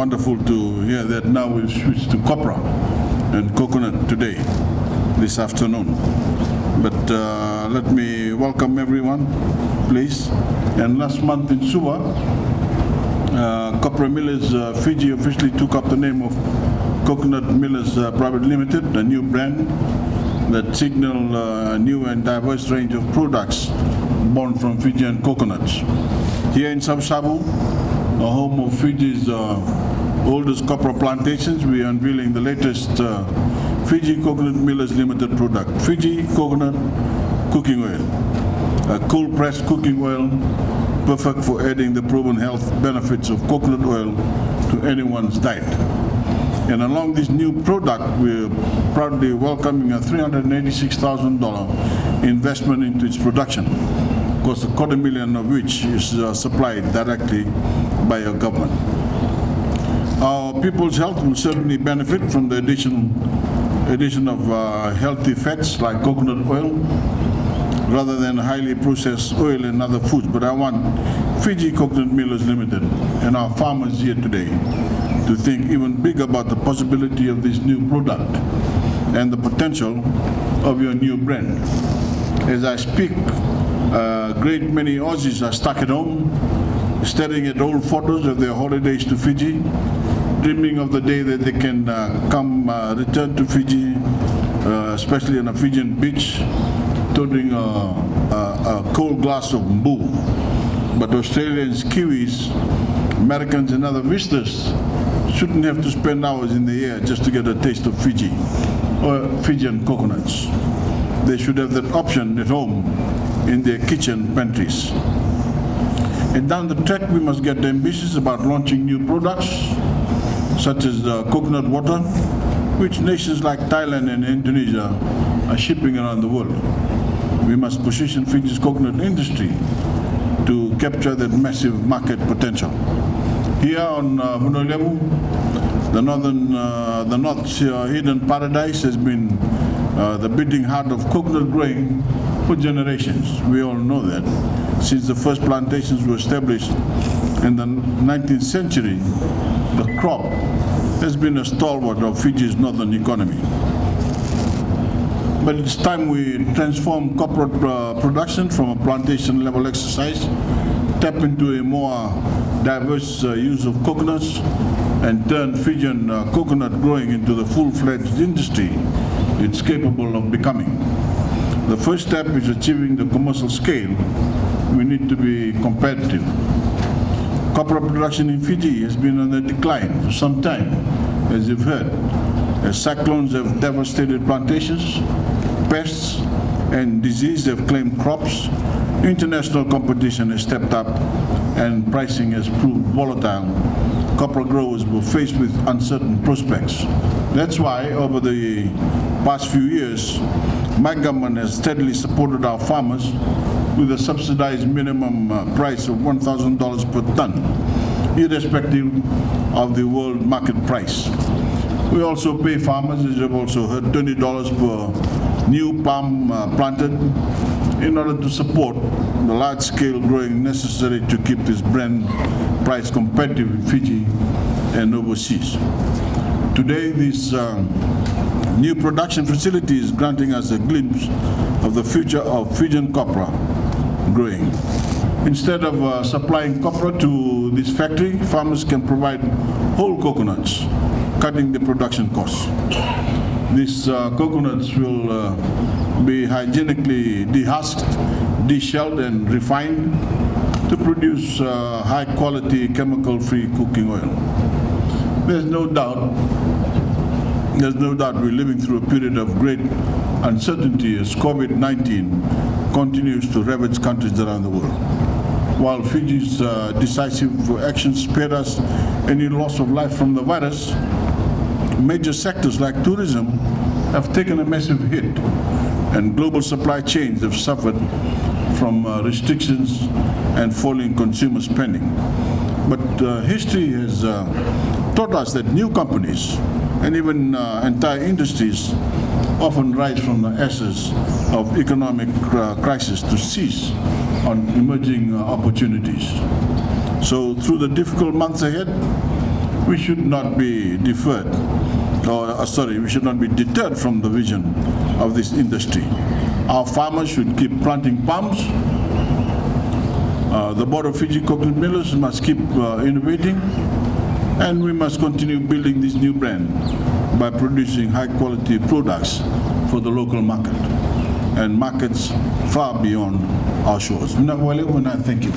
wonderful to hear that now we've switched to copra and coconut today, this afternoon. But let me welcome everyone, please. And last month in Suva, Copra Millers Fiji officially took up the name of Coconut Millers Private Limited, a new brand that signal a new and diverse range of products born from Fijian coconuts. Here in Sabu, the home of Fiji's oldest copra plantations, we are unveiling the latest Fiji Coconut Millers Limited product, Fiji Coconut Cooking Oil, a cold-pressed cooking oil perfect for adding the proven health benefits of coconut oil to anyone's diet. And along this new product, we're proudly welcoming a $386,000 investment into its production, cost $250,000 of which is supplied directly by our government. Our people's health will certainly benefit from the addition of healthy fats like coconut oil, rather than highly processed oil and other foods. But I want Fiji Coconut Millers Limited and our farmers here today to think even bigger about the possibility of this new product and the potential of your new brand. As I speak, a great many Aussies are stuck at home, staring at old photos of their holidays to Fiji, dreaming of the day that they can return to Fiji, especially on a Fijian beach, toting a cold glass of mbu. But Australians, Kiwis, Americans and other visitors shouldn't have to spend hours in the air just to get a taste of Fiji or Fijian coconuts. They should have that option at home in their kitchen pantries. And down the track, we must get ambitious about launching new products, such as coconut water, which nations like Thailand and Indonesia are shipping around the world. We must position Fiji's coconut industry to capture that massive market potential. Here on Hunolemu, the North's hidden paradise has been the beating heart of coconut growing for generations. We all know that. Since the first plantations were established in the 19th century, the crop has been a stalwart of Fiji's northern economy. But it's time we transform copra production from a plantation level exercise, tap into a more diverse use of coconuts, and turn Fijian coconut growing into the full-fledged industry it's capable of becoming. The first step is achieving the commercial scale. We need to be competitive. Copra production in Fiji has been on the decline for some time, as you've heard, as cyclones have devastated plantations, pests and disease have claimed crops, international competition has stepped up, and pricing has proved volatile. Copra growers were faced with uncertain prospects. That's why, over the past few years, my government has steadily supported our farmers with a subsidized minimum price of $1,000 per ton, irrespective of the world market price. We also pay farmers, as you've also heard, $20 per new palm planted in order to support the large-scale growing necessary to keep this brand price competitive in Fiji and overseas. Today, this new production facility is granting us a glimpse of the future of Fijian copra growing. Instead of supplying copra to this factory, farmers can provide whole coconuts, cutting the production costs. These coconuts will be hygienically dehusked, deshelled and refined to produce high-quality chemical-free cooking oil. There's no doubt we're living through a period of great uncertainty as COVID-19 continues to ravage countries around the world. While Fiji's decisive actions spared us any loss of life from the virus, major sectors like tourism have taken a massive hit, and global supply chains have suffered from restrictions and falling consumer spending. But history has taught us that new companies and even entire industries often rise from the ashes of economic crisis to seize on emerging opportunities. So through the difficult months ahead, we should not be deferred, we should not be deterred from the vision of this industry. Our farmers should keep planting palms. The Board of Fiji Coconut Millers must keep innovating, and we must continue building this new brand by producing high-quality products for the local market and markets far beyond our shores. Thank you.